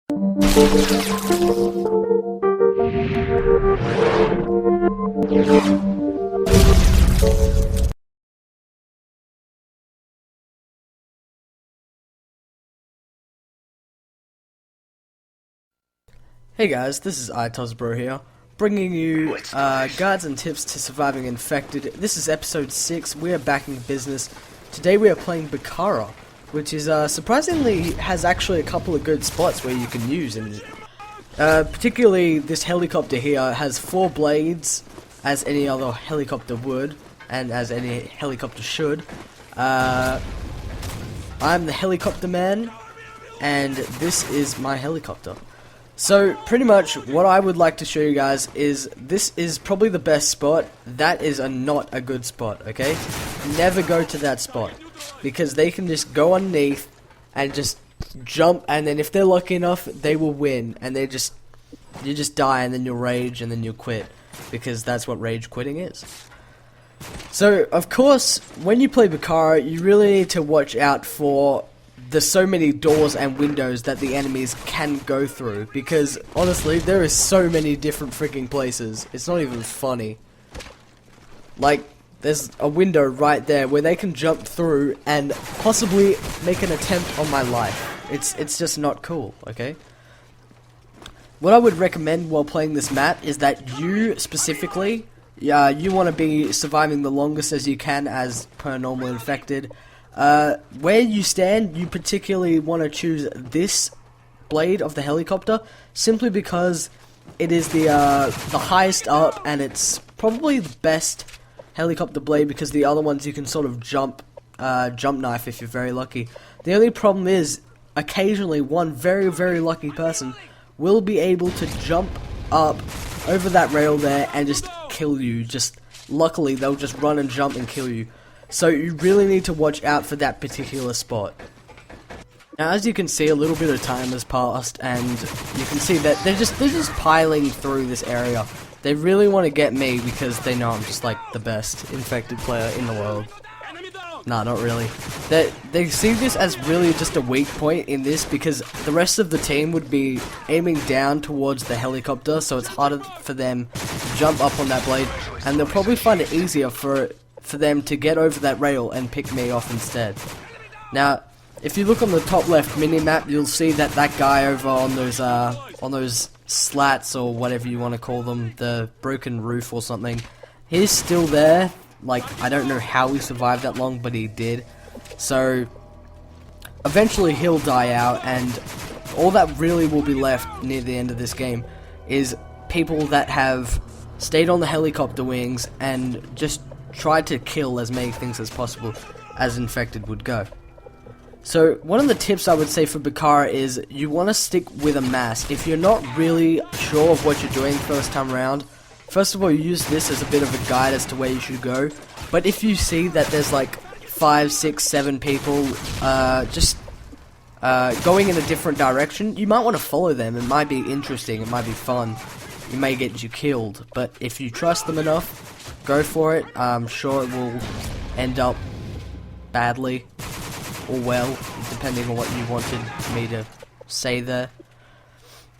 Hey guys, this is iTosBro here, bringing you guides and tips to surviving infected. This is episode 6, we are back in business. Today we are playing Bakara, which is surprisingly has actually a couple of good spots where you can use in it. Particularly this helicopter here has 4 blades, as any other helicopter would, and as any helicopter should. I'm the helicopter man, and this is my helicopter. So, pretty much, what I would like to show you guys is, this is probably the best spot. That is not a good spot, okay? Never go to that spot, because they can just go underneath, and just jump, and then if they're lucky enough, they will win, and you just die, and then you'll rage, and then you'll quit, because that's what rage quitting is. So, of course, when you play Bakara, you really need to watch out for there's so many doors and windows that the enemies can go through, because honestly there is so many different freaking places, it's not even funny. Like, there's a window right there where they can jump through and possibly make an attempt on my life. It's just not cool, okay? What I would recommend while playing this map is that you specifically, you want to be surviving the longest as you can as per normal infected. Where you stand, you particularly want to choose this blade of the helicopter, simply because it is the highest up, and it's probably the best helicopter blade, because the other ones you can sort of jump knife if you're very lucky. The only problem is, occasionally one very, very lucky person will be able to jump up over that rail there and just kill you. Just luckily, they'll just run and jump and kill you. So you really need to watch out for that particular spot. Now, as you can see, a little bit of time has passed, and you can see that they're just piling through this area. They really want to get me because they know I'm just like the best infected player in the world. Nah, not really. They see this as really just a weak point in this, because the rest of the team would be aiming down towards the helicopter, so it's harder for them to jump up on that blade, and they'll probably find it easier for them to get over that rail and pick me off instead. Now, if you look on the top left mini-map, you'll see that guy over on those slats, or whatever you want to call them, the broken roof or something, he's still there. Like, I don't know how he survived that long, but he did. So, eventually he'll die out, and all that really will be left near the end of this game is people that have stayed on the helicopter wings and just tried to kill as many things as possible as infected would go. So one of the tips I would say for Bakara is you want to stick with a mass. If you're not really sure of what you're doing first time around, first of all, you use this as a bit of a guide as to where you should go. But if you see that there's like 5, 6, 7 people just going in a different direction, you might want to follow them. It might be interesting, it might be fun, you may get you killed, but if you trust them enough, go for it. I'm sure it will end up badly, or well, depending on what you wanted me to say there.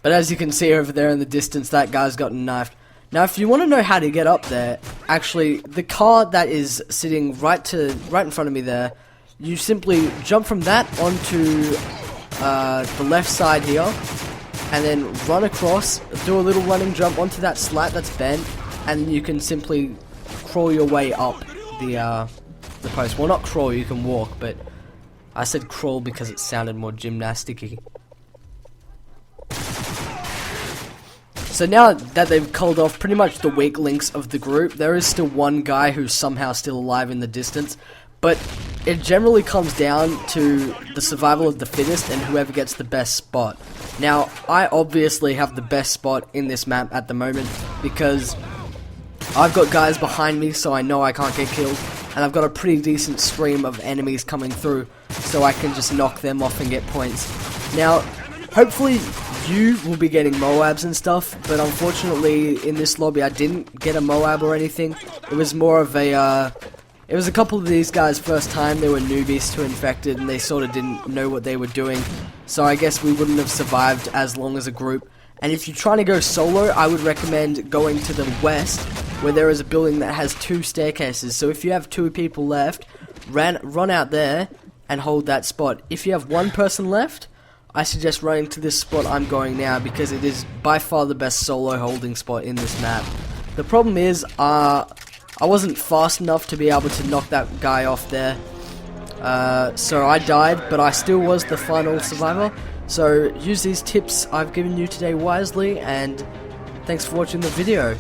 But as you can see over there in the distance, that guy's gotten knifed. Now, if you want to know how to get up there, actually, the car that is sitting right in front of me there, you simply jump from that onto the left side here, and then run across, do a little running jump onto that slat that's bent, and you can simply crawl your way up the post. Well, not crawl, you can walk, but I said crawl because it sounded more gymnastic-y. So now that they've culled off pretty much the weak links of the group, there is still one guy who's somehow still alive in the distance, but it generally comes down to the survival of the fittest and whoever gets the best spot. Now, I obviously have the best spot in this map at the moment, because I've got guys behind me, so I know I can't get killed, and I've got a pretty decent stream of enemies coming through, so I can just knock them off and get points. Now, hopefully you will be getting Moabs and stuff, but unfortunately in this lobby I didn't get a Moab or anything. It was more of a It was a couple of these guys' first time. They were newbies to Infected, and they sort of didn't know what they were doing. So I guess we wouldn't have survived as long as a group. And if you're trying to go solo, I would recommend going to the west, where there is a building that has 2 staircases. So if you have 2 people left, run out there and hold that spot. If you have 1 person left, I suggest running to this spot I'm going now, because it is by far the best solo holding spot in this map. The problem is, I wasn't fast enough to be able to knock that guy off there. So I died, but I still was the final survivor. So use these tips I've given you today wisely, and thanks for watching the video.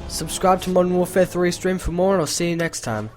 Subscribe to Modern Warfare 3 stream for more, and I'll see you next time.